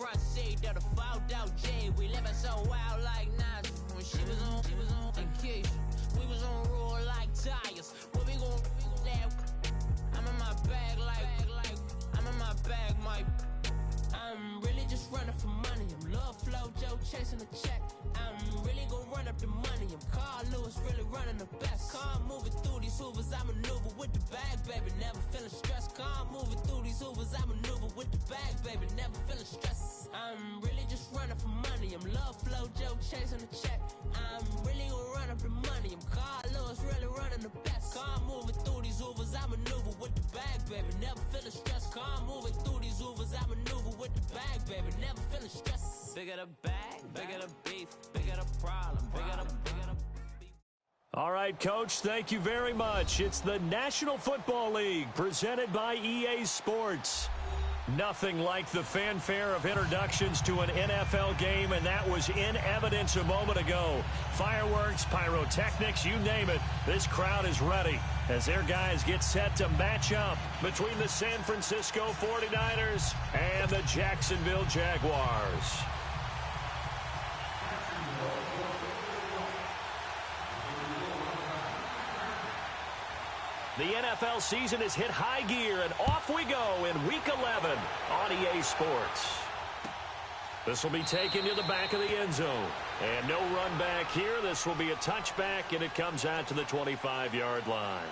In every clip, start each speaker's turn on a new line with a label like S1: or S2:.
S1: front seat of the fouled out J. We living so wild like Nas. When she was on vacation, we was on roll like tires. What we gon' let? I'm in my bag like I'm in my bag, Mike. I'm really just running for money. I'm love flow, Joe chasing the check. I'm really gonna run up the money. I'm Carl Lewis, really running the best. Car moving through these hoovers, I maneuver with the bag, baby. Never feeling stressed. Car moving through these hoovers, I maneuver with the bag, baby. Never feeling stressed. I'm really just running for money. I'm love flow, Joe chasing the check. I'm really gonna run up the money. I'm Carl Lewis, really running the best. Car moving through these hoovers, I maneuver with the bag, baby. Never feeling stressed. Car moving through these hoovers, I maneuver with the bag, baby. Never feeling stressed. Bigger the bag, bigger the beef, bigger the problem, bigger the beef.
S2: All right, Coach, thank you very much. It's the National Football League presented by EA Sports. Nothing like the fanfare of introductions to an NFL game, and that was in evidence a moment ago. Fireworks, pyrotechnics, you name it. This crowd is ready as their guys get set to match up between the San Francisco 49ers and the Jacksonville Jaguars. The NFL season has hit high gear, and off we go in Week 11 on EA Sports. This will be taken to the back of the end zone. And no run back here. This will be a touchback, and it comes out to the 25-yard line.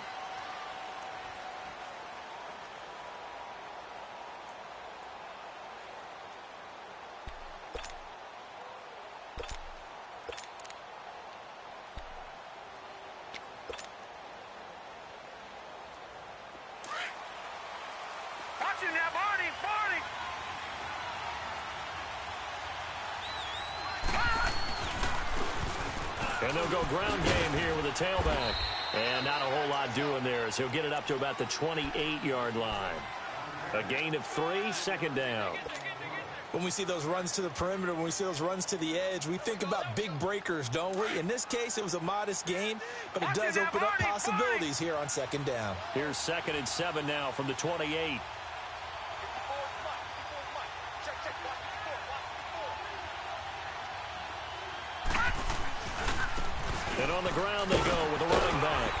S2: And they'll go ground game here with a tailback. And not a whole lot doing there as he'll get it up to about the 28-yard line. A gain of 3, second down.
S3: When we see those runs to the perimeter, when we see those runs to the edge, we think about big breakers, don't we? In this case, it was a modest gain, but it does open up possibilities here on second down.
S2: Here's 2nd and 7 now from the 28. And on the ground they go with a running back.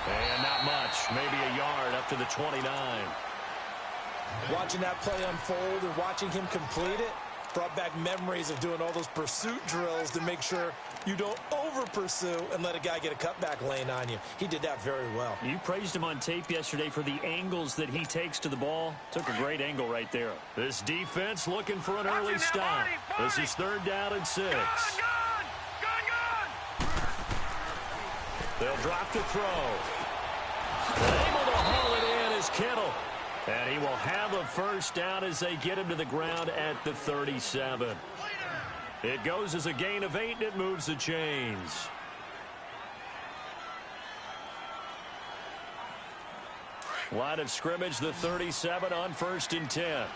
S2: And not much, maybe a yard up to the 29.
S3: Watching that play unfold and watching him complete it brought back memories of doing all those pursuit drills to make sure you don't over-pursue and let a guy get a cutback lane on you. He did that very well.
S2: You praised him on tape yesterday for the angles that he takes to the ball. Took a great angle right there. This defense looking for an early stop. This is 3rd down and 6. They'll drop the throw. Able to haul it in is Kittle. And he will have a first down as they get him to the ground at the 37. It goes as a gain of 8, and it moves the chains. Line of scrimmage, the 37 on 1st and 10.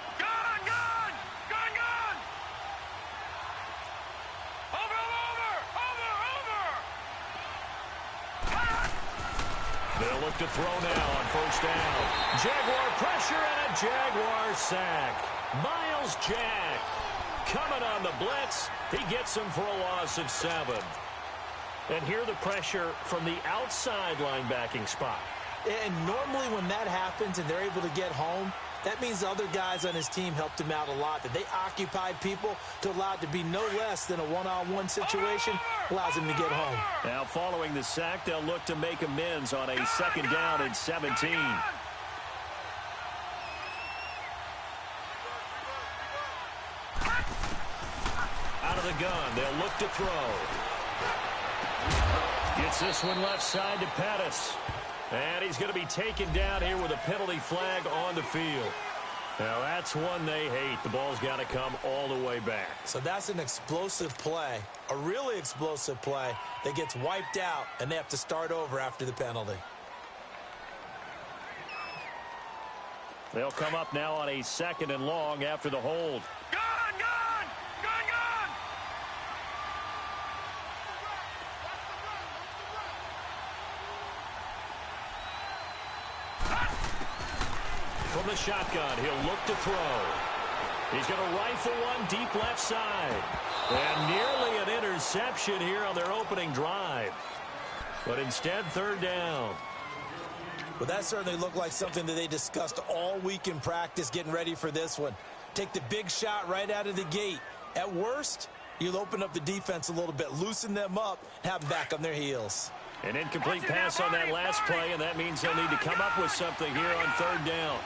S2: They'll look to throw now on 1st down. Jaguar pressure and a Jaguar sack. Miles Jack coming on the blitz. He gets him for a loss of 7. And here the pressure from the outside linebacking spot.
S3: And normally when that happens and they're able to get home, that means the other guys on his team helped him out a lot. That they occupied people to allow it to be no less than a one-on-one situation allows him to get home.
S2: Now following the sack, they'll look to make amends on a 2nd down and 17. Out of the gun, they'll look to throw. Gets this one left side to Pettis. And he's going to be taken down here with a penalty flag on the field. Now, that's one they hate. The ball's got to come all the way back.
S3: So that's an explosive play, a really explosive play that gets wiped out, and they have to start over after the penalty.
S2: They'll come up now on a 2nd and long after the hold. From the shotgun, he'll look to throw. He's going to rifle one deep left side. And nearly an interception here on their opening drive. But instead, third down.
S3: Well, that certainly looked like something that they discussed all week in practice getting ready for this one. Take the big shot right out of the gate. At worst, you'll open up the defense a little bit, loosen them up, and have them back on their heels.
S2: An incomplete pass on that last play, and that means they'll need to come up with something here on third down.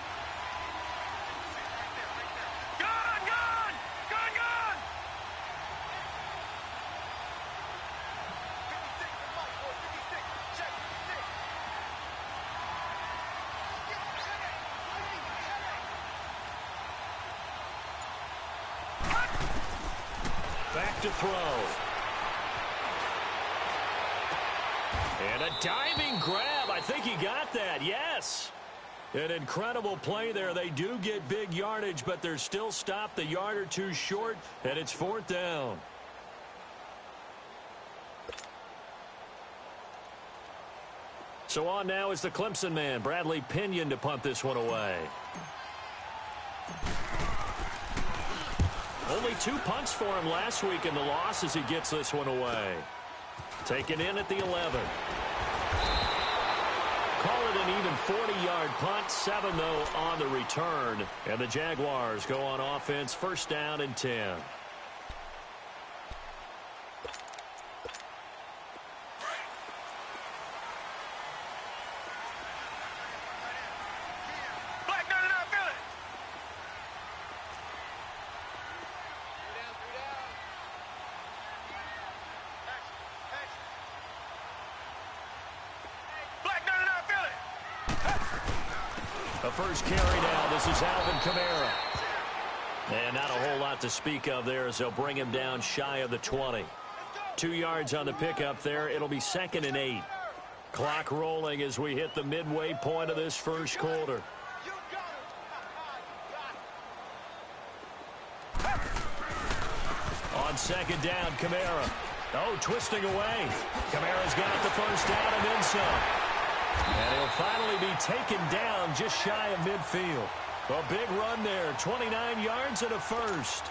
S2: Back to throw. And a diving grab. I think he got that. Yes. An incredible play there. They do get big yardage, but they're still stopped a yard or two short, and it's fourth down. So on now is the Clemson man, Bradley Pinion, to punt this one away. Only 2 punts for him last week in the loss as he gets this one away. Taken in at the 11. Call it an even 40-yard punt. 7, though, on the return. And the Jaguars go on offense, first down and 10. The first carry now. This is Alvin Kamara. And not a whole lot to speak of there as they'll bring him down shy of the 20. 2 yards on the pickup there. It'll be 2nd and 8. Clock rolling as we hit the midway point of this first quarter. On second down, Kamara. Oh, twisting away. Kamara's got the first down and then some. And he'll finally be taken down just shy of midfield. A big run there, 29 yards and a first.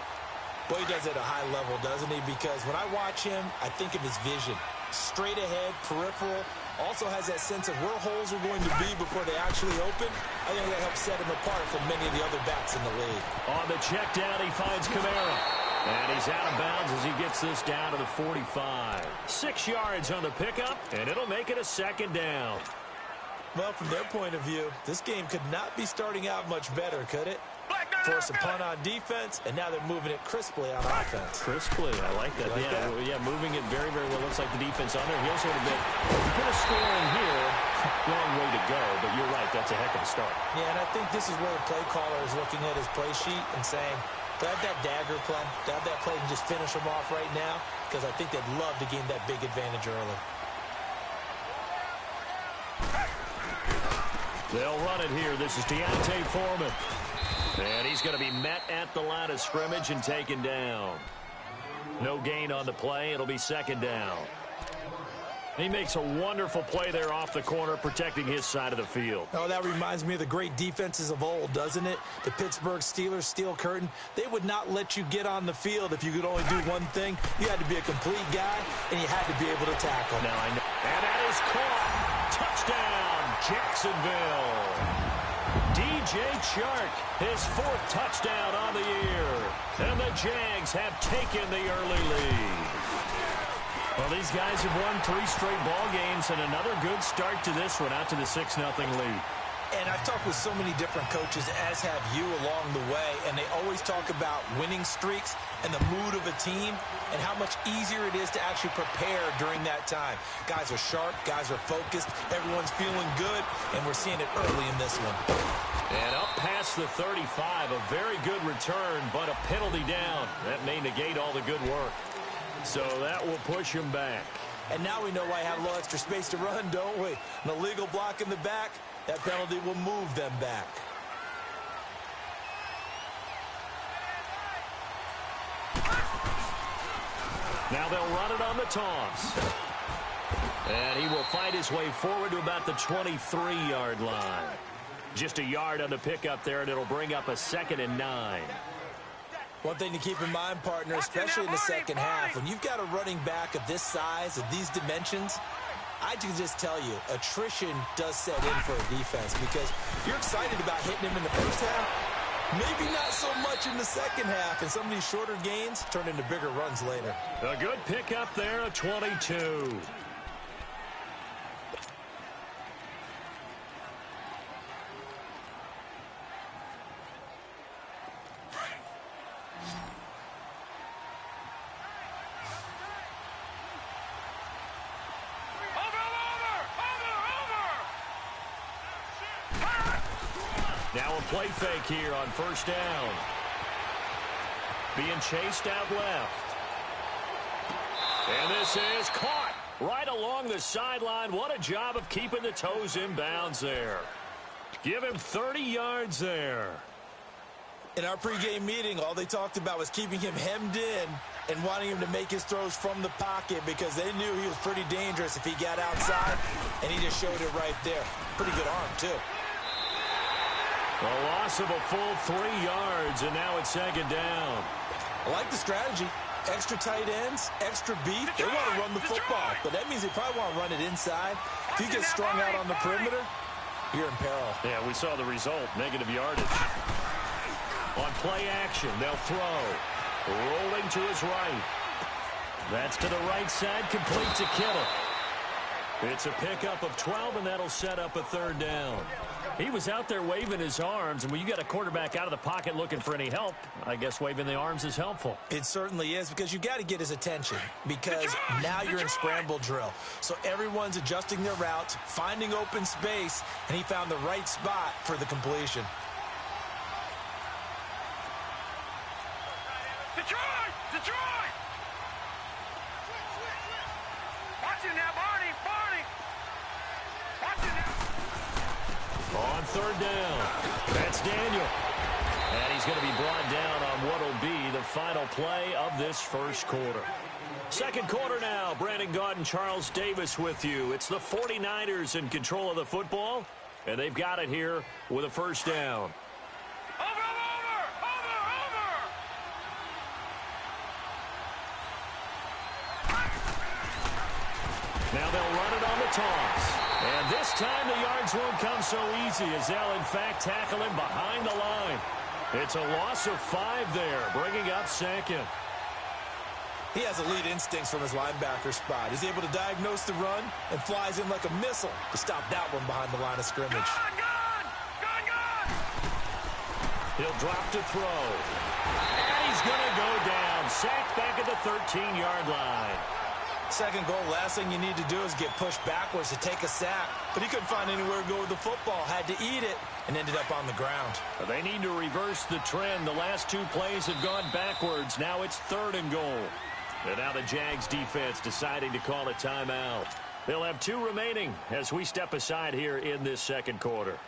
S3: Well, he does it at a high level, doesn't he? Because when I watch him, I think of his vision. Straight ahead, peripheral. Also has that sense of where holes are going to be before they actually open. I think that helps set him apart from many of the other backs in the league.
S2: On the check down, he finds Kamara. And he's out of bounds as he gets this down to the 45. 6 yards on the pickup, and it'll make it a second down.
S3: Well, from their point of view, this game could not be starting out much better, could it? Force a punt on defense, and now they're moving it crisply on offense.
S2: Crisply, I like that. Yeah, moving it very, very well. Looks like the defense on their heels a little bit. If you put a score in here, long way to go, but you're right, that's a heck of a start.
S3: Yeah, and I think this is where the play caller is looking at his play sheet and saying, do I have that dagger play? Do I have that play and just finish them off right now? Because I think they'd love to gain that big advantage early.
S2: They'll run it here. This is Deontay Foreman. And he's going to be met at the line of scrimmage and taken down. No gain on the play. It'll be second down. He makes a wonderful play there off the corner, protecting his side of the field.
S3: Oh, that reminds me of the great defenses of old, doesn't it? The Pittsburgh Steelers, Steel Curtain. They would not let you get on the field if you could only do one thing. You had to be a complete guy, and you had to be able to tackle.
S2: Now I know. And that is caught. Touchdown, Jacksonville. DJ Chark, his 4th touchdown on the year. And the Jags have taken the early lead. Well, these guys have won 3 straight ball games and another good start to this one out to the 6-0 lead.
S3: And I've talked with so many different coaches, as have you along the way, and they always talk about winning streaks and the mood of a team and how much easier it is to actually prepare during that time. Guys are sharp, guys are focused, everyone's feeling good, and we're seeing it early in this one.
S2: And up past the 35, a very good return, but a penalty down. That may negate all the good work. So that will push him back.
S3: And now we know why I have a little extra space to run, don't we? An illegal block in the back, that penalty will move them back.
S2: Now they'll run it on the toss. And he will fight his way forward to about the 23-yard line. Just a yard on the pickup there, and it'll bring up a 2nd and 9.
S3: One thing to keep in mind, partner, especially in the second half, when you've got a running back of this size, of these dimensions, I can just tell you, attrition does set in for a defense because you're excited about hitting him in the first half, maybe not so much in the second half, and some of these shorter gains turn into bigger runs later.
S2: A good pickup there, a 22. Now a play fake here on first down. Being chased out left. And this is caught right along the sideline. What a job of keeping the toes in bounds there. Give him 30 yards there.
S3: In our pregame meeting, all they talked about was keeping him hemmed in and wanting him to make his throws from the pocket because they knew he was pretty dangerous if he got outside, and he just showed it right there. Pretty good arm, too.
S2: A loss of a full 3 yards, and now it's second down.
S3: I like the strategy. Extra tight ends, extra beef. They want to run the football, but that means they probably want to run it inside. If you get strung out on the perimeter, you're in peril.
S2: Yeah, we saw the result, negative yardage. On play action, they'll throw. Rolling to his right. That's to the right side, complete to Kittle. It's a pickup of 12, and that'll set up a third down. He was out there waving his arms, and when you got a quarterback out of the pocket looking for any help, I guess waving the arms is helpful.
S3: It certainly is, because you got to get his attention, because now you're in scramble drill. So everyone's adjusting their routes, finding open space, and he found the right spot for the completion.
S4: Detroit! Detroit! Watch it now, Barney! Barney! Watch it now!
S2: On third down, that's Daniel. And he's going to be brought down on what will be the final play of this first quarter. Second quarter now, Brandon Gaudin and Charles Davis with you. It's the 49ers in control of the football, and they've got it here with a first down. Now they'll run it on the toss. And this time the yards won't come so easy as they'll, in fact, tackle him behind the line. It's a loss of 5 there, bringing up second.
S3: He has elite instincts from his linebacker spot. He's able to diagnose the run and flies in like a missile to stop that one behind the line of scrimmage.
S4: Gun!
S2: He'll drop to throw. And he's going to go down. Sacked back at the 13-yard line.
S3: Second goal, last thing you need to do is get pushed backwards to take a sack. But he couldn't find anywhere to go with the football. Had to eat it and ended up on the ground.
S2: They need to reverse the trend. The last 2 plays have gone backwards. Now it's 3rd and goal. And now the Jags defense deciding to call a timeout. They'll have 2 remaining as we step aside here in this second quarter.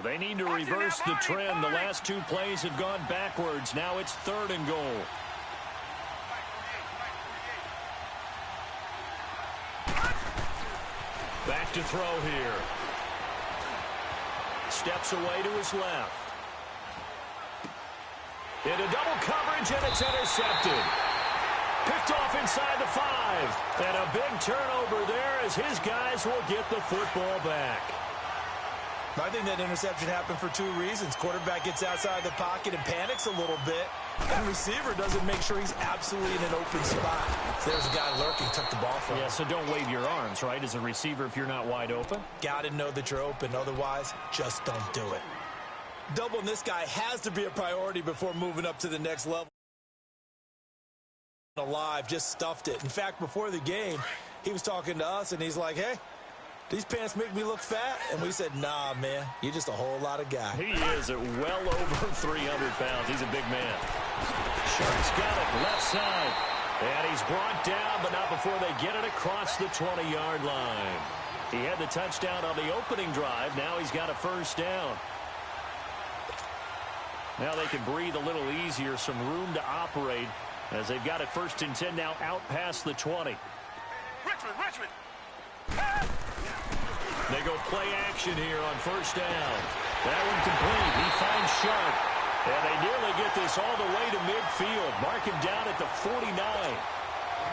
S2: They need to reverse the trend. The last 2 plays have gone backwards. Now it's 3rd and goal. Back to throw here. Steps away to his left. Into double coverage, and it's intercepted. Picked off inside the 5. And a big turnover there as his guys will get the football back.
S3: I think that interception happened for 2 reasons. Quarterback gets outside the pocket and panics a little bit. And receiver doesn't make sure he's absolutely in an open spot. So there's a guy lurking, took the ball from him.
S2: Yeah, so don't wave your arms, right, as a receiver if you're not wide open?
S3: Got to know that you're open. Otherwise, just don't do it. Doubling this guy has to be a priority before moving up to the next level. Alive, just stuffed it. In fact, before the game, he was talking to us, and he's like, hey, these pants make me look fat? And we said, nah, man, you're just a whole lot of guy.
S2: He is at well over 300 pounds. He's a big man. Shark's got it left side. And he's brought down, but not before they get it across the 20-yard line. He had the touchdown on the opening drive. Now he's got a first down. Now they can breathe a little easier, some room to operate as they've got it 1st and 10 now out past the 20.
S4: Richmond!
S2: They go play action here on first down. That one complete. He finds Sharp. And they nearly get this all the way to midfield. Mark him down at the 49.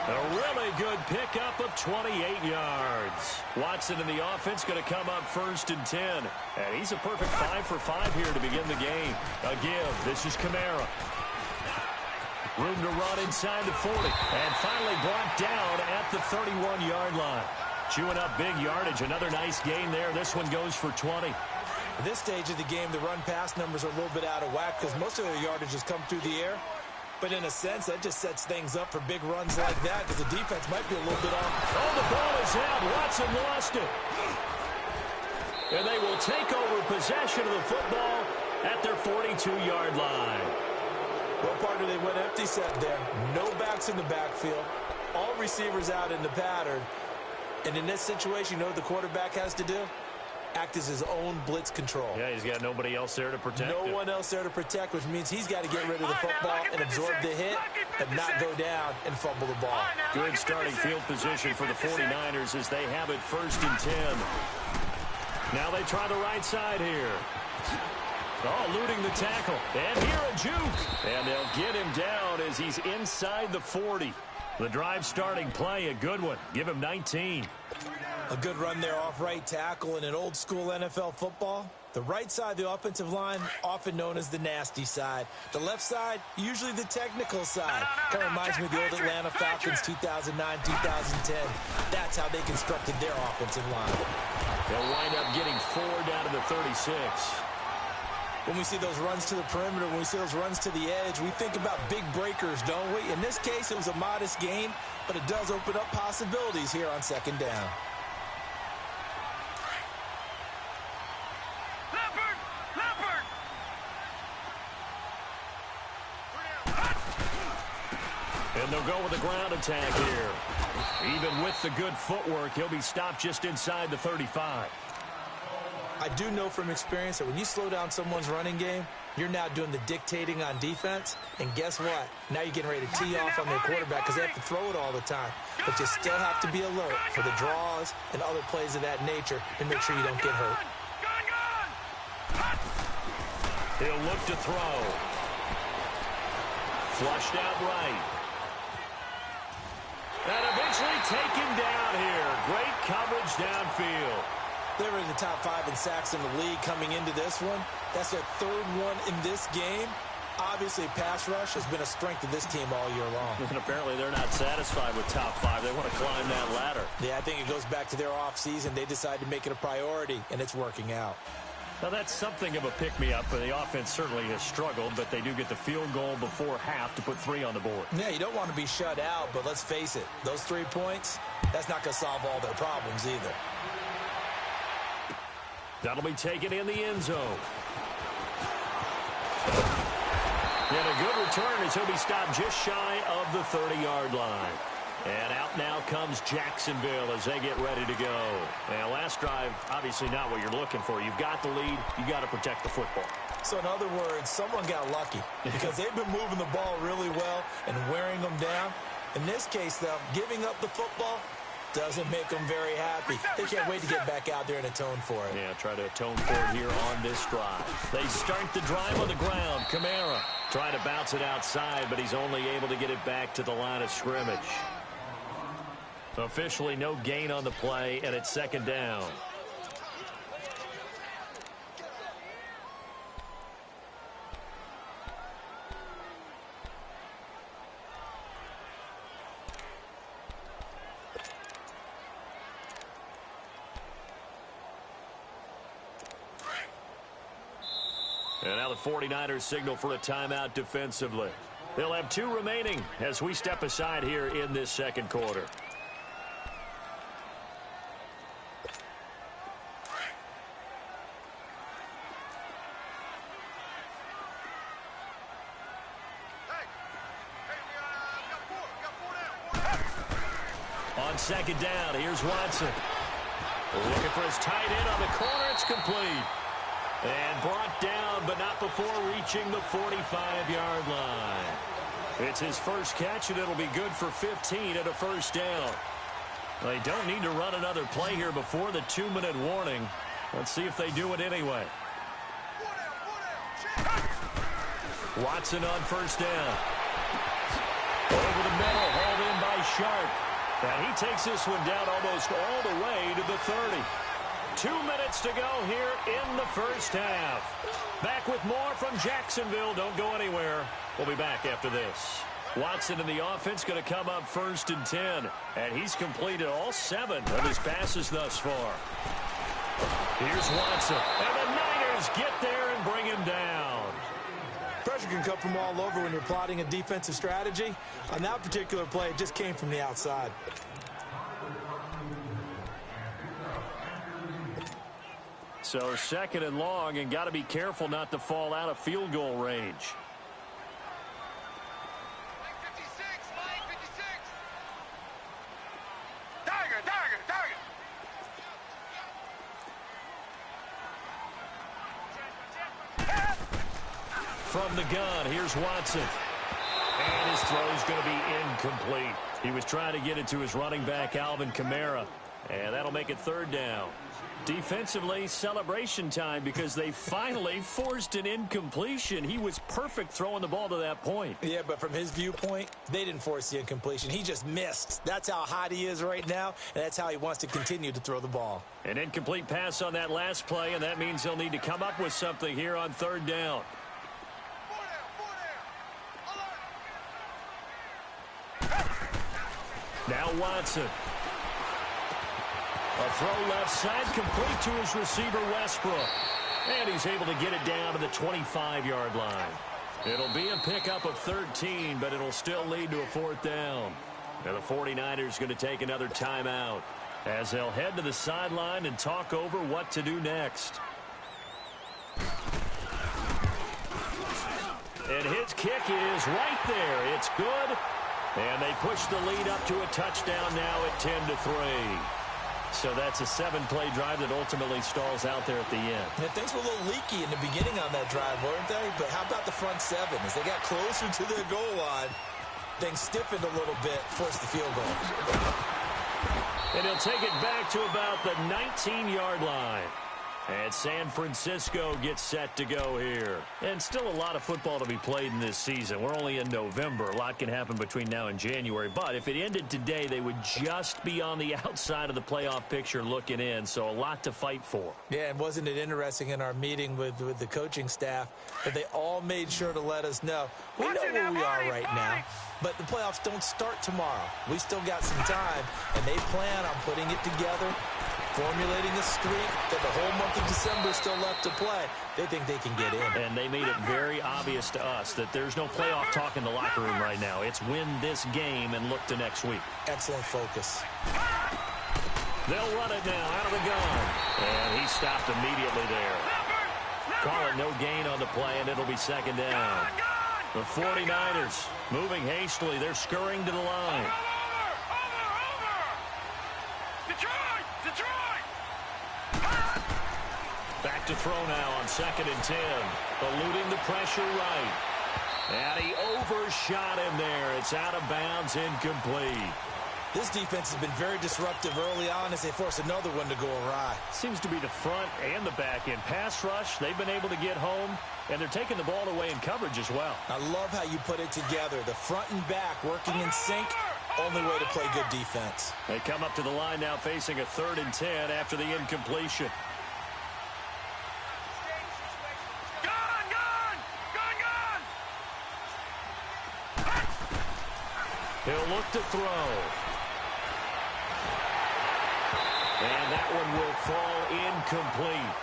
S2: A really good pickup of 28 yards. Watson in the offense going to come up first and 10. And he's a perfect 5 for 5 here to begin the game. A give. This is Kamara. Room to run inside the 40. And finally brought down at the 31-yard line. Chewing up big yardage. Another nice gain there. This one goes for 20.
S3: At this stage of the game, the run-pass numbers are a little bit out of whack because most of their yardage has come through the air. But in a sense, that just sets things up for big runs like that because the defense might be a little bit off.
S2: Oh, the ball is out. Watson lost it. And they will take over possession of the football at their 42-yard line.
S3: Well, partner, they went empty set there. No backs in the backfield. All receivers out in the pattern. And in this situation, you know what the quarterback has to do? Act as his own blitz control.
S2: Yeah, he's got nobody else there to protect
S3: him. No one else there to protect, which means he's got to get rid of the football and absorb the hit and not go down and fumble the ball.
S2: Good starting field position for the 49ers as they have it first and 10. Now they try the right side here. Oh, eluding the tackle. And here a juke. And they'll get him down as he's inside the 40. The drive starting play, a good one. Give him 19.
S3: A good run there off right tackle in an old-school NFL football. The right side of the offensive line, often known as the nasty side. The left side, usually the technical side. Kind of reminds me of the old Atlanta Falcons 2009-2010. That's how they constructed their offensive line.
S2: They'll wind up getting 4 down to the 36.
S3: When we see those runs to the perimeter, when we see those runs to the edge, we think about big breakers, don't we? In this case, it was a modest gain, but it does open up possibilities here on second down.
S2: And they'll go with a ground attack here. Even with the good footwork, he'll be stopped just inside the 35.
S3: I do know from experience that when you slow down someone's running game, you're now doing the dictating on defense. And guess what? Now you're getting ready to tee off on their quarterback because they have to throw it all the time. But you still have to be alert for the draws and other plays of that nature and make sure you don't get hurt.
S2: He'll look to throw. Flushed out right. And eventually taken down here. Great coverage downfield.
S3: They were in the top 5 in sacks in the league coming into this one. That's their third one in this game. Obviously, pass rush has been a strength of this team all year long.
S2: And apparently they're not satisfied with top 5. They want to climb that ladder.
S3: Yeah, I think it goes back to their offseason. They decided to make it a priority, and it's working out.
S2: Now, that's something of a pick-me-up. The offense certainly has struggled, but they do get the field goal before half to put 3 on the board.
S3: Yeah, you don't want to be shut out, but let's face it. Those 3 points, that's not going to solve all their problems either.
S2: That'll be taken in the end zone. And a good return as he'll be stopped just shy of the 30-yard line. And out now comes Jacksonville as they get ready to go. Now, last drive, obviously not what you're looking for. You've got the lead. You've got to protect the football.
S3: So, in other words, someone got lucky because they've been moving the ball really well and wearing them down. In this case, though, giving up the football doesn't make them very happy. They can't wait to get back out there and atone for it.
S2: Yeah, try to atone for it here on this drive. They start the drive on the ground. Kamara trying to bounce it outside, but he's only able to get it back to the line of scrimmage. Officially no gain on the play, and it's second down. And now the 49ers signal for a timeout defensively. They'll have 2 remaining as we step aside here in this second quarter. On second down, here's Watson. Looking for his tight end on the corner. It's complete. And brought down, but not before reaching the 45-yard line. It's his first catch, and it'll be good for 15 at a first down. They don't need to run another play here before the 2-minute warning. Let's see if they do it anyway. Watson on first down. Over the middle, hauled in by Sharp. And he takes this one down almost all the way to the 30. 2 minutes to go here in the first half. Back with more from Jacksonville. Don't go anywhere. We'll be back after this. Watson in the offense going to come up 1st and 10. And he's completed all 7 of his passes thus far. Here's Watson. And the Niners get there and bring him down.
S3: Pressure can come from all over when you're plotting a defensive strategy. On that particular play, it just came from the outside.
S2: So 2nd and long, and got to be careful not to fall out of field goal range. From the gun, here's Watson. And his throw is going to be incomplete. He was trying to get it to his running back, Alvin Kamara. And that'll make it 3rd down. Defensively, celebration time because they finally forced an incompletion. He was perfect throwing the ball to that point.
S3: Yeah, but from his viewpoint, they didn't force the incompletion. He just missed. That's how hot he is right now, and that's how he wants to continue to throw the ball.
S2: An incomplete pass on that last play, and that means they'll need to come up with something here on 3rd down. Now Watson. A throw left side complete to his receiver, Westbrook. And he's able to get it down to the 25-yard line. It'll be a pickup of 13, but it'll still lead to a 4th down. And the 49ers going to take another timeout as they'll head to the sideline and talk over what to do next. And his kick is right there. It's good. And they push the lead up to a touchdown now at 10-3. So that's a 7-play drive that ultimately stalls out there at the end.
S3: And things were a little leaky in the beginning on that drive, weren't they? But how about the front 7? As they got closer to their goal line, things stiffened a little bit, forced the field goal.
S2: And he'll take it back to about the 19-yard line. And San Francisco gets set to go here. And still a lot of football to be played in this season. We're only in November. A lot can happen between now and January. But if it ended today, they would just be on the outside of the playoff picture looking in. So a lot to fight for.
S3: Yeah, and wasn't it interesting in our meeting with the coaching staff that they all made sure to let us know, we know where we are right now, but the playoffs don't start tomorrow. We still got some time, and they plan on putting it together, formulating a streak that the whole month of December is still left to play. They think they can get in.
S2: And they made it very obvious to us that there's no playoff talk in the locker room right now. It's win this game and look to next week.
S3: Excellent focus.
S2: They'll run it now out of the gun. And he stopped immediately there. Call it no gain on the play, and it'll be 2nd down. The 49ers moving hastily. They're scurrying to the line. Back to throw now on 2nd and 10. Eluding the pressure right. And he overshot him there. It's out of bounds, incomplete.
S3: This defense has been very disruptive early on as they force another one to go awry.
S2: Seems to be the front and the back end. Pass rush, they've been able to get home, and they're taking the ball away in coverage as well.
S3: I love how you put it together. The front and back working in sync. Only way to play good defense.
S2: They come up to the line now facing a 3rd and 10 after the incompletion. He'll look to throw. And that one will fall incomplete.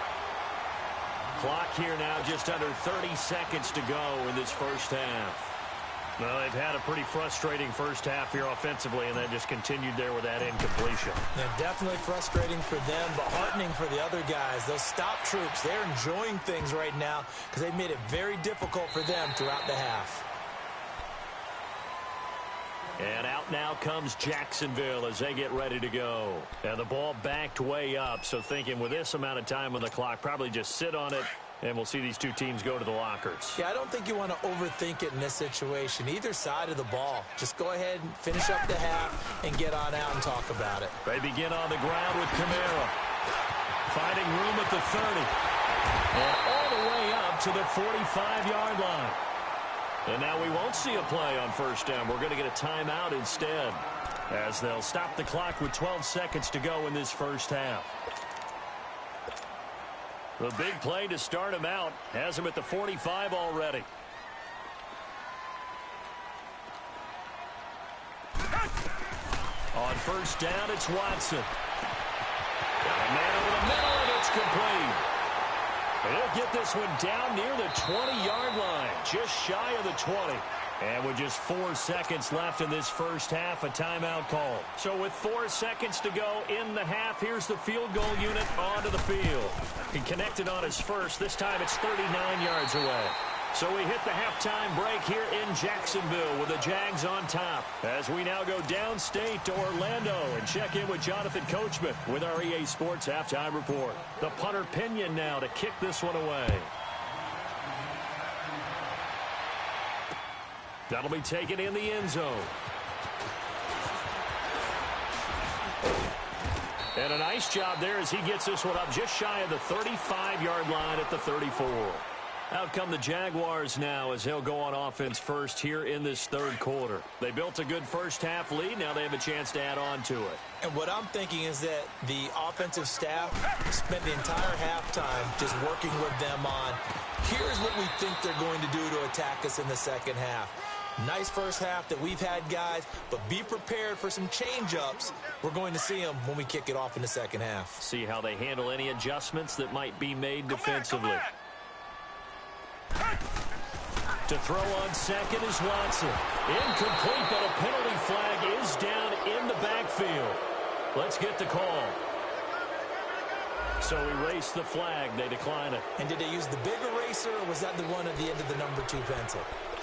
S2: Clock here now just under 30 seconds to go in this first half. Well, they've had a pretty frustrating first half here offensively, and that just continued there with that incompletion.
S3: Yeah, definitely frustrating for them, but heartening for the other guys. Those stop troops, they're enjoying things right now because they've made it very difficult for them throughout the half.
S2: And out now comes Jacksonville as they get ready to go. And the ball backed way up, so thinking with this amount of time on the clock, probably just sit on it, and we'll see these two teams go to the lockers.
S3: Yeah, I don't think you want to overthink it in this situation. Either side of the ball. Just go ahead and finish up the half and get on out and talk about it.
S2: They begin on the ground with Kamara. Finding room at the 30. And all the way up to the 45-yard line. And now we won't see a play on first down. We're going to get a timeout instead, as they'll stop the clock with 12 seconds to go in this first half. The big play to start him out has him at the 45 already. On first down, it's Watson. Got a man over the middle, and it's complete. He'll get this one down near the 20-yard line, just shy of the 20. And with just 4 seconds left in this first half, a timeout call. So with 4 seconds to go in the half, here's the field goal unit onto the field. He connected on his first. This time it's 39 yards away. So we hit the halftime break here in Jacksonville with the Jags on top, as we now go downstate to Orlando and check in with Jonathan Coachman with our EA Sports halftime report. The punter Pinion now to kick this one away. That'll be taken in the end zone. And a nice job there as he gets this one up just shy of the 35-yard line at the 34. Out come the Jaguars now as they'll go on offense first here in this third quarter. They built a good first half lead. Now they have a chance to add on to it.
S3: And what I'm thinking is that the offensive staff spent the entire halftime just working with them on, here's what we think they're going to do to attack us in the second half. Nice first half that we've had, guys, but be prepared for some change-ups. We're going to see them when we kick it off in the second half.
S2: See how they handle any adjustments that might be made defensively. To throw on second is Watson. Incomplete, but a penalty flag is down in the backfield. Let's get the call. So erase the flag. They decline it.
S3: And did they use the big eraser, or was that the one at the end of the number 2 pencil?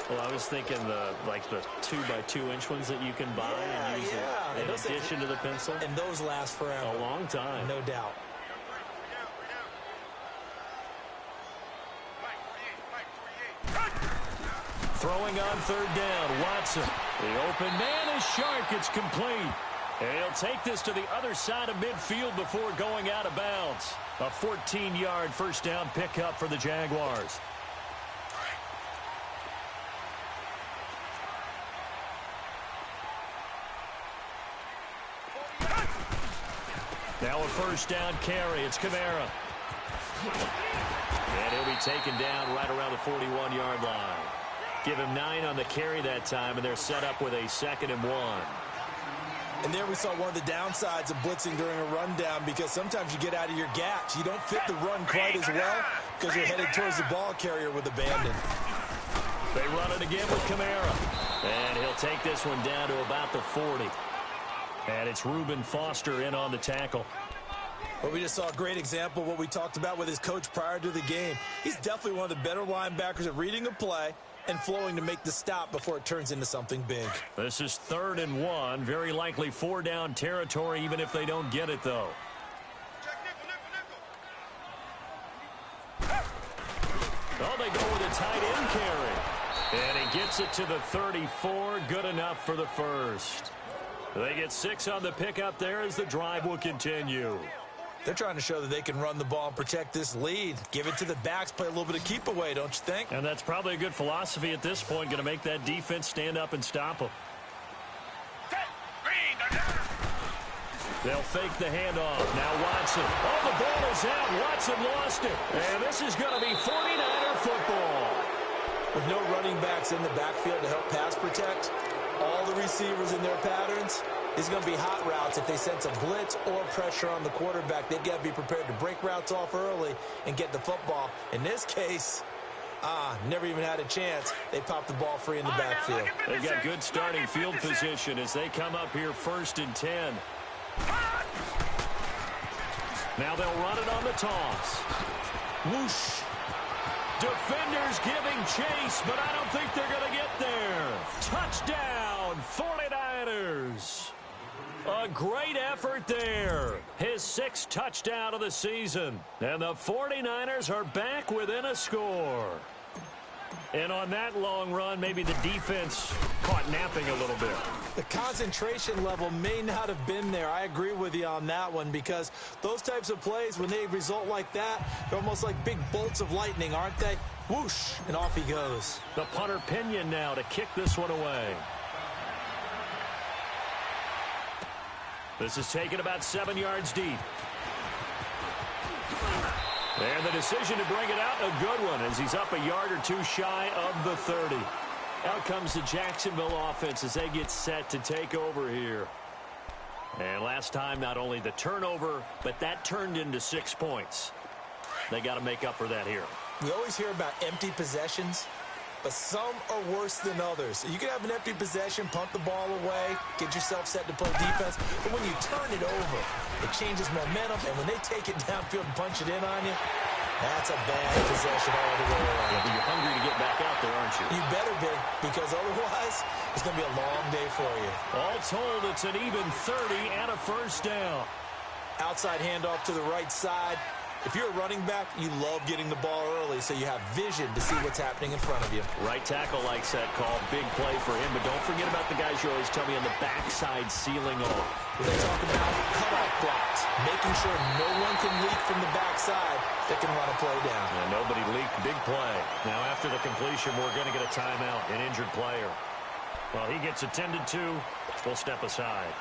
S2: Well, I was thinking the 2x2-inch ones that you can buy and use in addition to the pencil.
S3: And those last forever.
S2: A long time.
S3: No doubt.
S2: Throwing on third down, Watson. The open man is sharp. It's complete. And he'll take this to the other side of midfield before going out of bounds. A 14-yard first down pickup for the Jaguars. Now a first down carry. It's Kamara. And he'll be taken down right around the 41-yard line. Give him 9 on the carry that time, and they're set up with a 2nd and 1.
S3: And there we saw one of the downsides of blitzing during a rundown, because sometimes you get out of your gaps. You don't fit the run quite as well because you're headed towards the ball carrier with abandon.
S2: They run it again with Kamara. And he'll take this one down to about the 40. And it's Reuben Foster in on the tackle.
S3: Well, we just saw a great example of what we talked about with his coach prior to the game. He's definitely one of the better linebackers at reading a play and flowing to make the stop before it turns into something big.
S2: This is 3rd and 1. Very likely 4-down territory, even if they don't get it, though. Oh, they go with a tight end carry. And he gets it to the 34. Good enough for the first. They get 6 on the pickup there as the drive will continue.
S3: They're trying to show that they can run the ball and protect this lead. Give it to the backs, play a little bit of keep away, don't you think?
S2: And that's probably a good philosophy at this point, going to make that defense stand up and stop them. They'll fake the handoff. Now Watson. Oh, the ball is out. Watson lost it. And this is going to be 49er football.
S3: With no running backs in the backfield to help pass protect, all the receivers in their patterns, it's going to be hot routes. If they sense a blitz or pressure on the quarterback, they've got to be prepared to break routes off early and get the football. In this case, never even had a chance. They popped the ball free in the backfield.
S2: They've got good starting field position as they come up here 1st and 10. Now they'll run it on the toss. Whoosh. Defenders giving chase, but I don't think they're going to get there. Touchdown, 49ers. A great effort there. His 6th touchdown of the season. And the 49ers are back within a score. And on that long run, maybe the defense caught napping a little bit.
S3: The concentration level may not have been there. I agree with you on that one, because those types of plays, when they result like that, they're almost like big bolts of lightning, aren't they? Whoosh, and off he goes.
S2: The punter Pinion now to kick this one away. This is taken about 7 yards deep. And the decision to bring it out, a good one, as he's up a yard or two shy of the 30. Out comes the Jacksonville offense as they get set to take over here. And last time, not only the turnover, but that turned into 6 points. They got to make up for that here.
S3: We always hear about empty possessions, but some are worse than others. You can have an empty possession, punt the ball away, get yourself set to play defense, but when you turn it over, it changes momentum, and when they take it downfield and punch it in on you, that's a bad possession all the way around.
S2: Yeah, but you're hungry to get back out there, aren't you?
S3: You better be, because otherwise, it's going to be a long day for you.
S2: All told, it's an even 30 and a first down.
S3: Outside handoff to the right side. If you're a running back, you love getting the ball early so you have vision to see what's happening in front of you.
S2: Right tackle likes that call. Big play for him, but don't forget about the guys you always tell me on the backside sealing off.
S3: When they talk about cutoff blocks, making sure no one can leak from the backside that can run a play down.
S2: Yeah, nobody leaked. Big play. Now after the completion, we're going to get a timeout, an injured player. Well, he gets attended to. We'll step aside.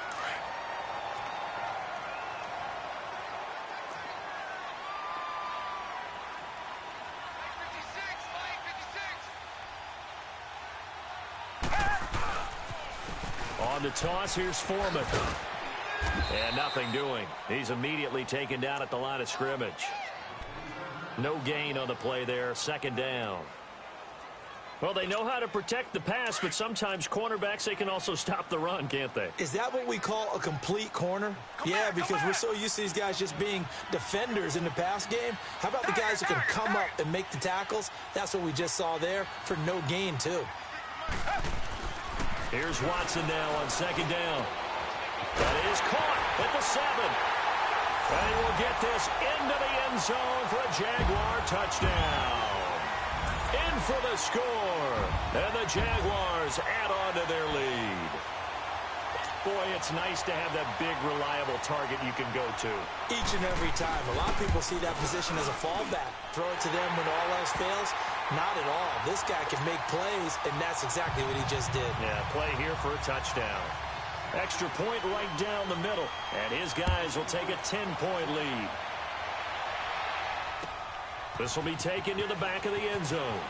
S2: On the toss, here's Foreman. And nothing doing. He's immediately taken down at the line of scrimmage. No gain on the play there. Second down. Well, they know how to protect the pass, but sometimes cornerbacks, they can also stop the run, can't they?
S3: Is that what we call a complete corner? Yeah, because we're so used to these guys just being defenders in the pass game. How about the guys who can come up and make the tackles? That's what we just saw there for no gain, too.
S2: Here's Watson now on second down. That is caught at the 7. And he will get this into the end zone for a Jaguar touchdown. In for the score. And the Jaguars add on to their lead. Boy, it's nice to have that big, reliable target you can go to.
S3: Each and every time. A lot of people see that position as a fallback. Throw it to them when all else fails. Not at all. This guy can make plays, and that's exactly what he just did.
S2: Yeah, play here for a touchdown. Extra point right down the middle. And his guys will take a 10-point lead. This will be taken to the back of the end zone.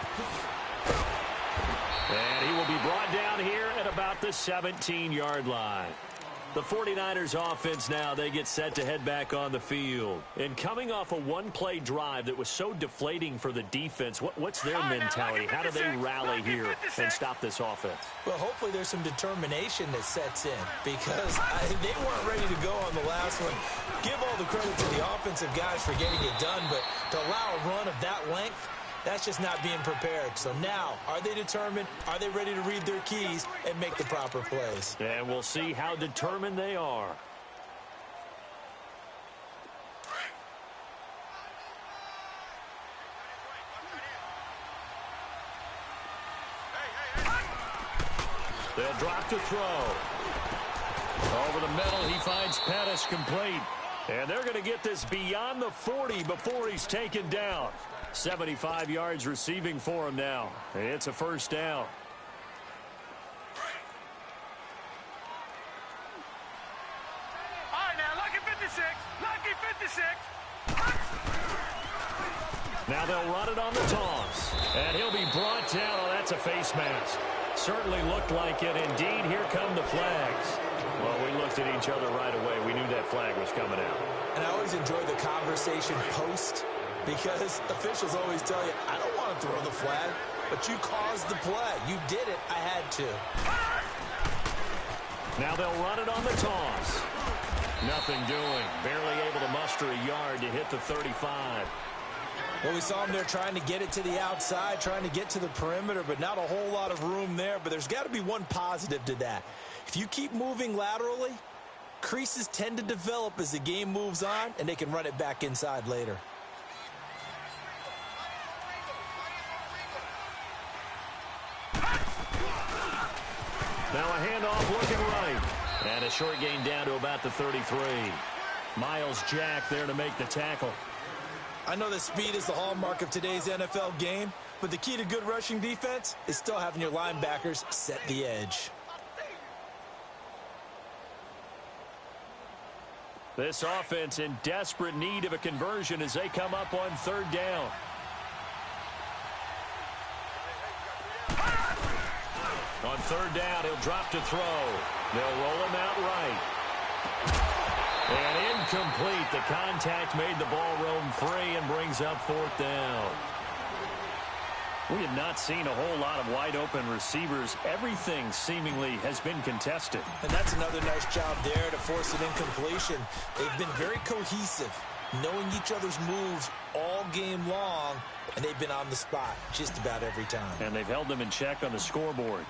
S2: And he will be brought down here at about the 17-yard line. The 49ers offense now, they get set to head back on the field. And coming off a one-play drive that was so deflating for the defense, what's their mentality? How do they rally here and stop this offense?
S3: Well, hopefully there's some determination that sets in, because they weren't ready to go on the last one. Give all the credit to the offensive guys for getting it done, but to allow a run of that length, that's just not being prepared. So now, are they determined? Are they ready to read their keys and make the proper plays?
S2: And we'll see how determined they are. They'll drop to throw. Over the middle, he finds Pettis complete. And they're going to get this beyond the 40 before he's taken down. 75 yards receiving for him now. It's a first down.
S4: All right, now, lucky 56. Lucky 56.
S2: Now they'll run it on the toss. And he'll be brought down. Oh, that's a face mask. Certainly looked like it. Indeed, here come the flags. Well, we looked at each other right away. We knew that flag was coming out.
S3: And I always enjoy the conversation post, because officials always tell you, I don't want to throw the flag, but you caused the play. You did it. I had to.
S2: Now they'll run it on the toss. Nothing doing. Barely able to muster a yard to hit the 35.
S3: Well, we saw him there trying to get it to the outside, trying to get to the perimeter, but not a whole lot of room there. But there's got to be one positive to that. If you keep moving laterally, creases tend to develop as the game moves on, and they can run it back inside later.
S2: Now a handoff looking right. And a short gain down to about the 33. Miles Jack there to make the tackle.
S3: I know that speed is the hallmark of today's NFL game, but the key to good rushing defense is still having your linebackers set the edge.
S2: This offense in desperate need of a conversion as they come up on third down. On third down, he'll drop to throw. They'll roll him out right. And incomplete. The contact made the ball roam free and brings up fourth down. We have not seen a whole lot of wide-open receivers. Everything seemingly has been contested.
S3: And that's another nice job there to force an incompletion. They've been very cohesive, knowing each other's moves all game long, and they've been on the spot just about every time.
S2: And they've held them in check on the scoreboard.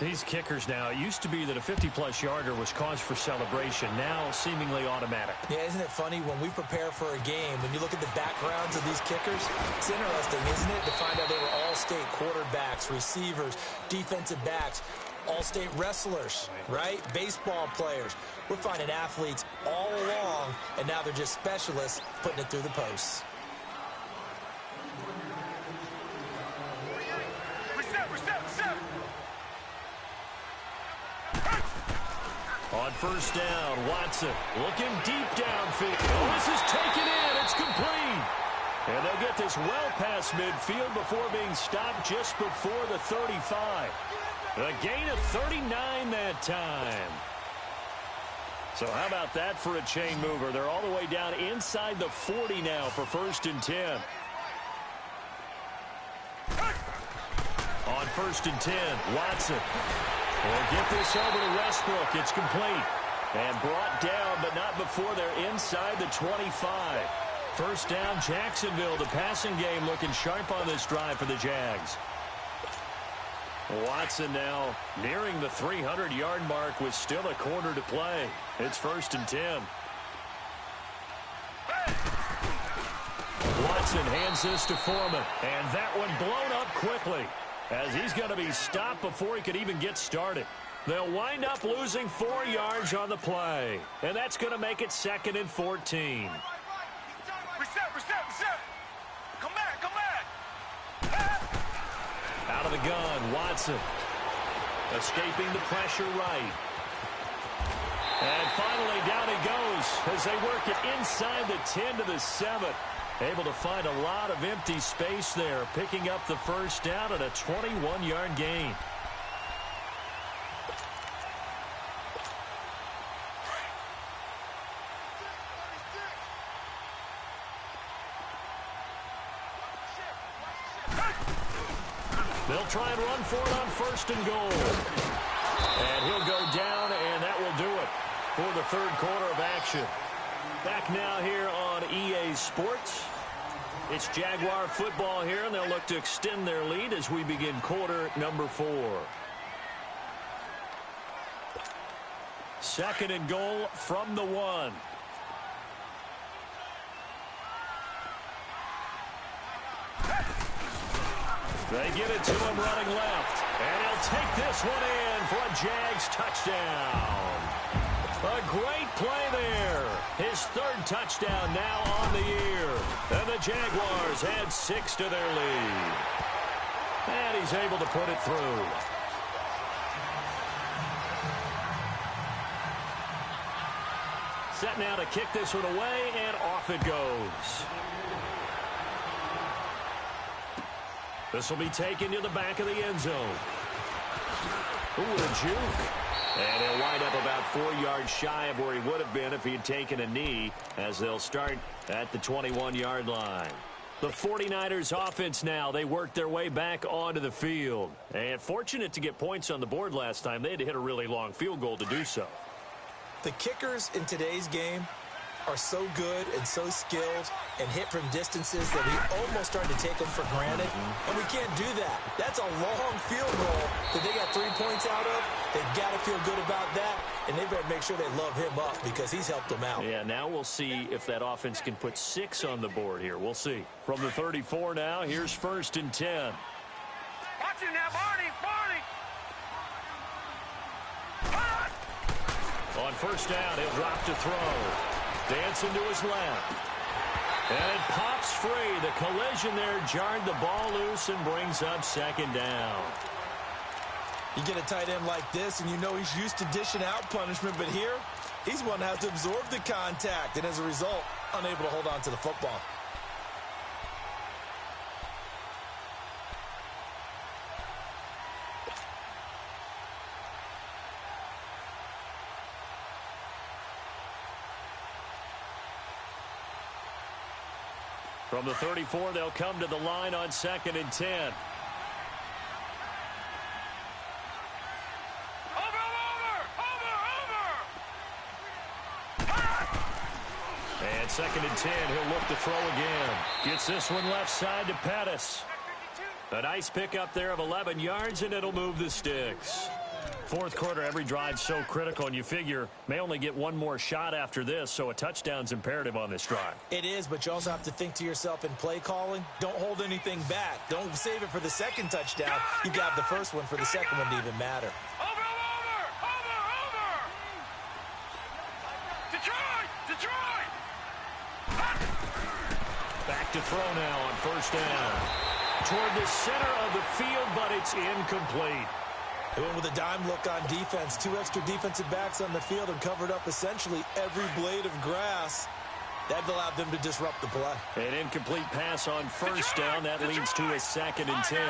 S2: These kickers now, it used to be that a 50-plus yarder was cause for celebration. Now seemingly automatic.
S3: Yeah, isn't it funny when we prepare for a game, when you look at the backgrounds of these kickers, it's interesting, isn't it, to find out they were all-state quarterbacks, receivers, defensive backs, all-state wrestlers, right? Baseball players. We're finding athletes all along, and now they're just specialists putting it through the posts.
S2: On first down, Watson looking deep downfield. Oh, this is taken in. It's complete. And they'll get this well past midfield before being stopped just before the 35. A gain of 39 that time. So how about that for a chain mover? They're all the way down inside the 40 now for first and 10. On first and 10, Watson. We'll get this over to Westbrook. It's complete. And brought down, but not before they're inside the 25. First down, Jacksonville. The passing game looking sharp on this drive for the Jags. Watson now nearing the 300-yard mark with still a quarter to play. It's first and 10. Watson hands this to Foreman. And that one blown up quickly, as he's going to be stopped before he could even get started. They'll wind up losing 4 yards on the play. And that's going to make it second and 14.
S4: Reset. Come back.
S2: Out of the gun, Watson. Escaping the pressure right. And finally down he goes as they work it inside the 10 to the 7. Able to find a lot of empty space there, picking up the first down at a 21-yard gain. They'll try and run for it on first and goal. And he'll go down, and that will do it for the third quarter of action. Back now here on EA Sports. It's Jaguar football here, and they'll look to extend their lead as we begin quarter number 4. Second and goal from the 1. They give it to him running left. And he'll take this one in for a Jags touchdown. A great play there. His third touchdown now on the year. And the Jaguars add 6 to their lead. And he's able to put it through. Set now to kick this one away, and off it goes. This will be taken to the back of the end zone. Ooh, a juke. And he'll wind up about 4 yards shy of where he would have been if he had taken a knee, as they'll start at the 21-yard line. The 49ers offense now, they work their way back onto the field. And fortunate to get points on the board last time. They had to hit a really long field goal to do so.
S3: The kickers in today's game are so good and so skilled and hit from distances that we almost start to take them for granted. And we can't do that. That's a long field goal that they got 3 points out of. They've got to feel good about that, and they better make sure they love him up because he's helped them out.
S2: Yeah, now we'll see if that offense can put 6 on the board here. We'll see. From the 34 now, here's first and 10.
S4: Watch it now, Barney.
S2: On first down, he'll drop to throw. Dancing to his left. And it pops free. The collision there jarred the ball loose and brings up second down.
S3: You get a tight end like this, and you know he's used to dishing out punishment, but here, he's one that has to absorb the contact, and as a result, unable to hold on to the football.
S2: From the 34, they'll come to the line on 2nd and 10. And 2nd and 10, he'll look to throw again. Gets this one left side to Pettis. A nice pickup there of 11 yards, and it'll move the sticks. Fourth quarter, every drive's so critical, and you figure may only get one more shot after this, so a touchdown's imperative on this drive.
S3: It is, but you also have to think to yourself in play calling, don't hold anything back. Don't save it for the second touchdown. You got the first one for the second one to even matter.
S4: Over! Detroit!
S2: Back to throw now on first down. Toward the center of the field, but it's incomplete.
S3: They went with a dime look on defense. 2 extra defensive backs on the field and covered up essentially every blade of grass. That allowed them to disrupt the play.
S2: An incomplete pass on first down. That leads to a 2nd and 10.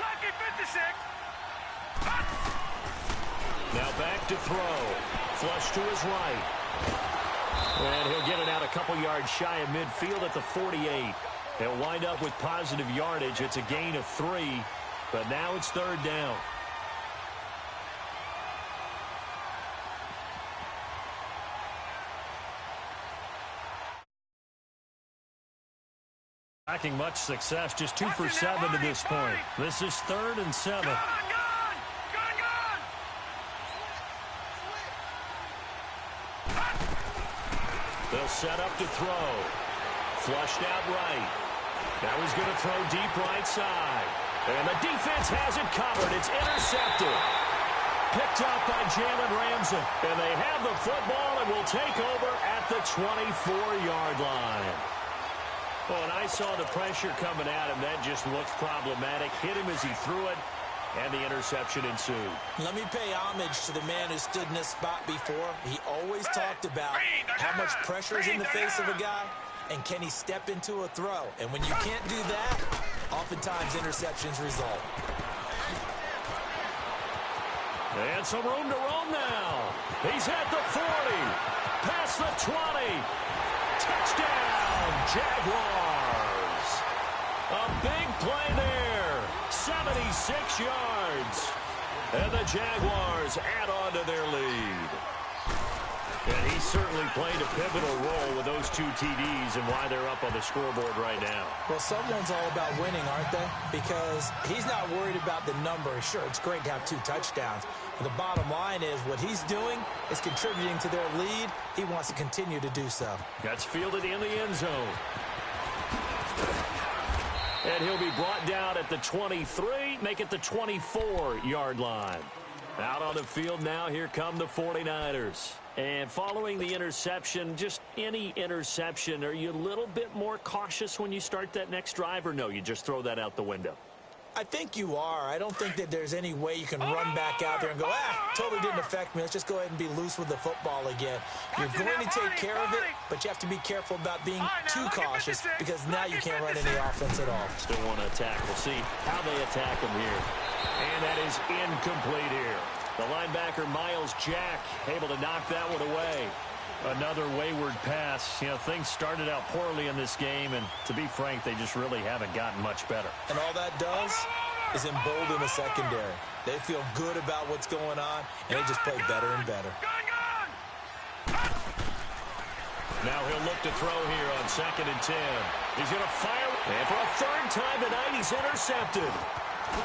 S4: Lucky 56.
S2: Now back to throw. Flush to his right. And he'll get it out a couple yards shy of midfield at the 48. He'll wind up with positive yardage. It's a gain of 3, but now it's 3rd down. Lacking much success, just 2 for 7 to this point. This is 3rd and 7.
S4: Gone!
S2: They'll set up to throw. Flushed out right. Now he's going to throw deep right side. And the defense has it covered. It's intercepted. Picked up by Jalen Ramsey. And they have the football and will take over at the 24-yard line. Well, and I saw the pressure coming at him. That just looked problematic. Hit him as he threw it, and the interception ensued.
S3: Let me pay homage to the man who stood in this spot before. He always talked about how much pressure is in the face of a guy, and can he step into a throw. And when you can't do that, oftentimes interceptions result.
S2: And some room to roam now. He's at the 40, past the 20. Touchdown, Jaguars. A big play there, 76 yards. And the Jaguars add on to their lead. And he certainly played a pivotal role with those 2 TDs and why they're up on the scoreboard right now.
S3: Well, someone's all about winning, aren't they? Because he's not worried about the number. Sure, it's great to have 2 touchdowns. But the bottom line is what he's doing is contributing to their lead. He wants to continue to do so.
S2: That's fielded in the end zone. And he'll be brought down at the 23, make it the 24-yard line. Out on the field now, here come the 49ers. And following the interception, just any interception, are you a little bit more cautious when you start that next drive, or no, you just throw that out the window?
S3: I think you are. I don't think that there's any way you can run back out there and go, totally didn't affect me. Let's just go ahead and be loose with the football again. You're going to take care of it, but you have to be careful about being too cautious because now you can't run any offense at all.
S2: Still want to attack. We'll see how they attack him here. And that is incomplete here. The linebacker, Miles Jack, able to knock that one away. Another wayward pass. You know, things started out poorly in this game, and to be frank, they just really haven't gotten much better.
S3: And all that does is embolden the secondary. They feel good about what's going on, and they just play better and better.
S2: Now he'll look to throw here on 2nd and 10. He's going to fire, and for a 3rd time tonight, he's intercepted.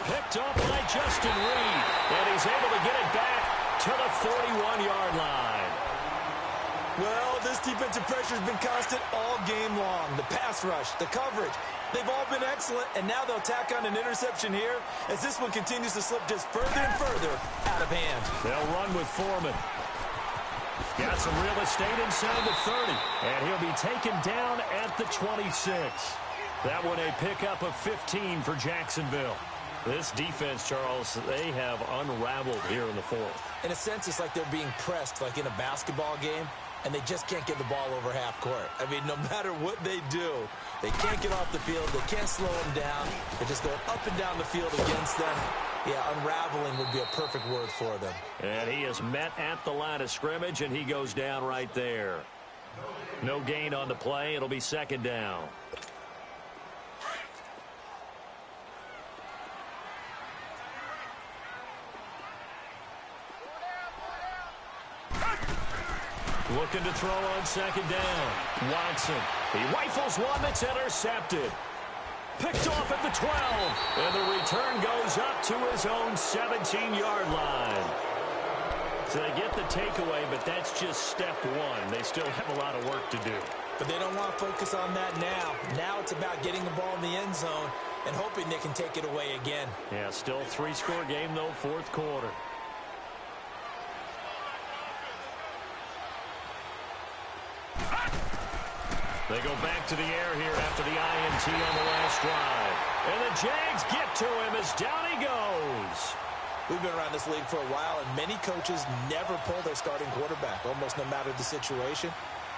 S2: Picked up by Justin Reed, and he's able to get it back to the 41-yard line.
S3: Well, this defensive pressure has been constant all game long. The pass rush, the coverage, they've all been excellent, and now they'll tack on an interception here as this one continues to slip just further and further out of hand.
S2: They'll run with Foreman. Got some real estate inside the 30. And he'll be taken down at the 26. That one a pickup of 15 for Jacksonville. This defense, Charles, they have unraveled here in the fourth.
S3: In a sense, it's like they're being pressed like in a basketball game, and they just can't get the ball over half court. I mean, no matter what they do, they can't get off the field. They can't slow them down. They're just going up and down the field against them. Yeah, unraveling would be a perfect word for them.
S2: And he is met at the line of scrimmage, and he goes down right there. No gain on the play. It'll be second down. Looking to throw on second down. Watson. He rifles one that's intercepted. Picked off at the 12. And the return goes up to his own 17-yard line. So they get the takeaway, but that's just step one. They still have a lot of work to do.
S3: But they don't want to focus on that now. Now it's about getting the ball in the end zone and hoping they can take it away again.
S2: Yeah, still three-score game, though, fourth quarter. They go back to the air here after the INT on the last drive. And the Jags get to him as down he goes.
S3: We've been around this league for a while, and many coaches never pull their starting quarterback, almost no matter the situation.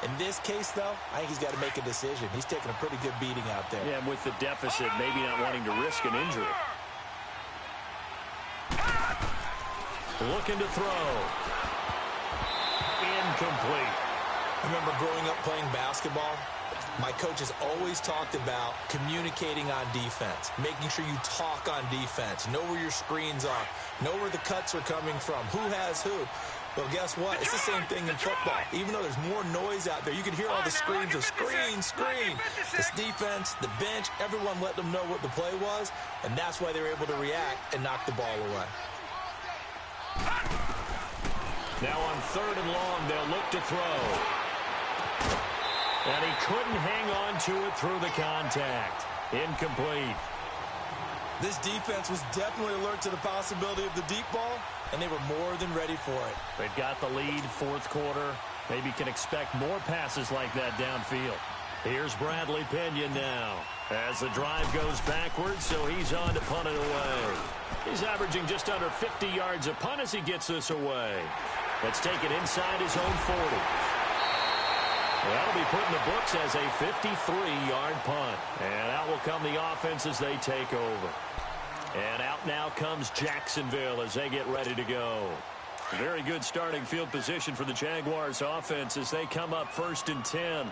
S3: In this case, though, I think he's got to make a decision. He's taking a pretty good beating out there.
S2: Yeah, and with the deficit, maybe not wanting to risk an injury. Looking to throw. Incomplete.
S3: I remember growing up playing basketball. My coaches always talked about communicating on defense, making sure you talk on defense, know where your screens are, know where the cuts are coming from, who has who. Well, guess what? It's the same thing in football. Even though there's more noise out there, you can hear all the screams of screen, screen. This defense, the bench, everyone let them know what the play was, and that's why they were able to react and knock the ball away.
S2: Now on third and long, they'll look to throw. And he couldn't hang on to it through the contact. Incomplete.
S3: This defense was definitely alert to the possibility of the deep ball, and they were more than ready for it.
S2: They've got the lead, fourth quarter. Maybe can expect more passes like that downfield. Here's Bradley Pinion now. As the drive goes backwards, so he's on to punt it away. He's averaging just under 50 yards a punt as he gets this away. Let's take it inside his own 40. That'll be put in the books as a 53-yard punt. And out will come the offense as they take over. And out now comes Jacksonville as they get ready to go. Very good starting field position for the Jaguars offense as they come up first and 10.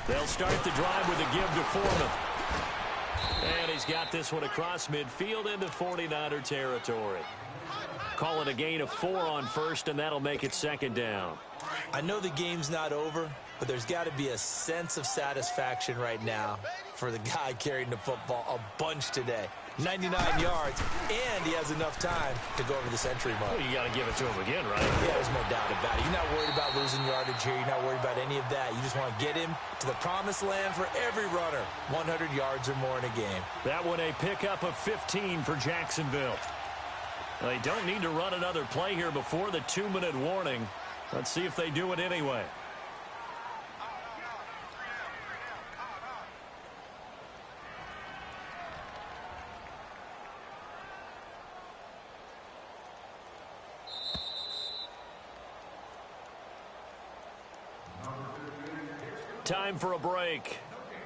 S2: They'll start the drive with a give to Foreman. And he's got this one across midfield into 49er territory. Call it a gain of 4 on first, and that'll make it second down.
S3: I know the game's not over, but there's got to be a sense of satisfaction right now for the guy carrying the football a bunch today. 99 yards, and he has enough time to go over the century mark.
S2: Well, you got to give it to him again, right?
S3: Yeah, there's no doubt about it. You're not worried about losing yardage here. You're not worried about any of that. You just want to get him to the promised land for every runner. 100 yards or more in a game.
S2: That one a pickup of 15 for Jacksonville. They don't need to run another play here before the 2-minute warning. Let's see if they do it anyway. Time for a break.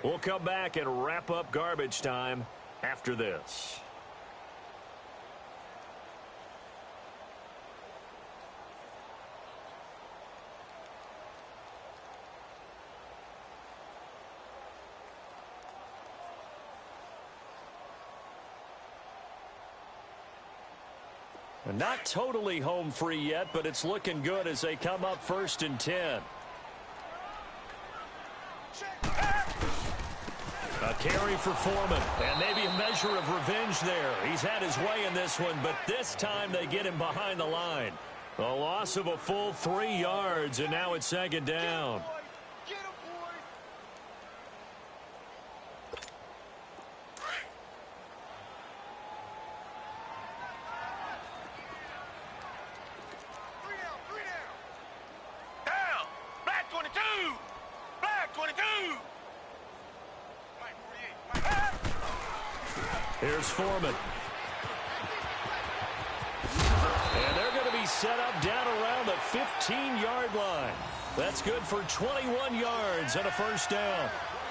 S2: We'll come back and wrap up garbage time after this. Not totally home free yet, but it's looking good as they come up first and 10. A carry for Foreman, and maybe a measure of revenge there. He's had his way in this one, but this time they get him behind the line. A loss of a full 3 yards, and now it's second down. Here's Foreman. And they're going to be set up down around the 15-yard line. That's good for 21 yards and a first down.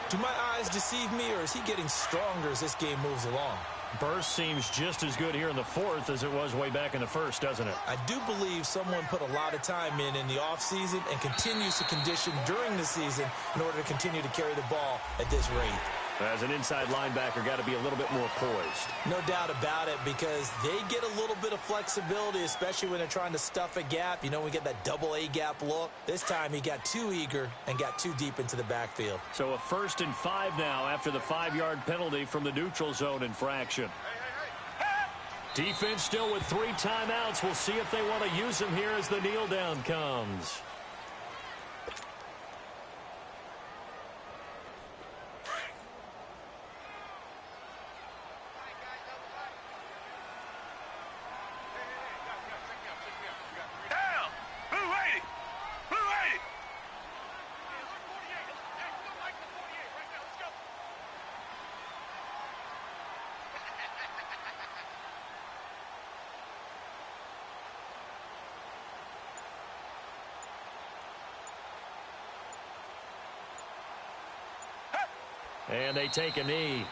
S3: Do my eyes deceive me, or is he getting stronger as this game moves along?
S2: Burst seems just as good here in the fourth as it was way back in the first, doesn't it?
S3: I do believe someone put a lot of time in the offseason and continues to condition during the season in order to continue to carry the ball at this rate.
S2: As an inside linebacker, got to be a little bit more poised.
S3: No doubt about it, because they get a little bit of flexibility, especially when they're trying to stuff a gap. You know, we get that double A gap look. This time he got too eager and got too deep into the backfield.
S2: So a 1st and 5 now after the 5-yard penalty from the neutral zone infraction. Defense still with 3 timeouts. We'll see if they want to use them here as the kneel down comes. And they take a knee.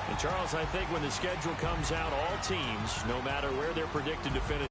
S2: And Charles, I think when the schedule comes out, all teams, no matter where they're predicted to finish